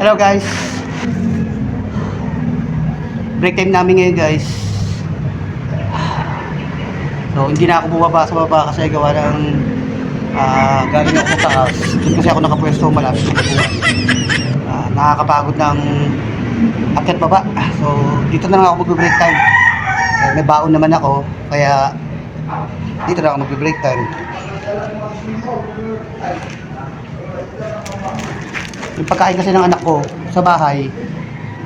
Hello guys. Break time namin ngayon guys. So hindi na ako bumaba sa baba kasi gawa ng galing ako sa taas. Doon kasi ako nakapwesto malapit sa baba. Nakakapagod ng akyat baba. So dito na lang ako mag-break time. May baon naman ako kaya dito na ako mag-break time. Yung pagkain kasi ng anak ko sa bahay,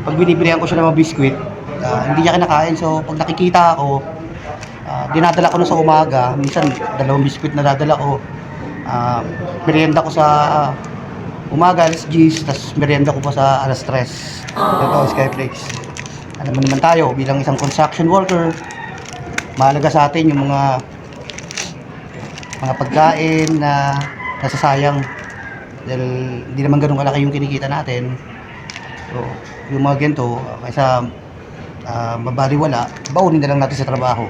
pag binibilihan ko siya ng mga biskwit, hindi niya kinakain. So pag nakikita ako, dinadala ko na sa umaga. Minsan 2 biskwit na dadala ko. Merienda ko sa umaga alas 10, tapos merienda ko pa sa alas 3. Ito Skyflakes. Alam mo naman tayo bilang isang construction worker, mahalaga sa atin yung mga pagkain na nasasayang dahil hindi naman ganun kalaki yung kinikita natin. So yung mga ganito kaysa mabaliwala, baunin na lang natin sa trabaho.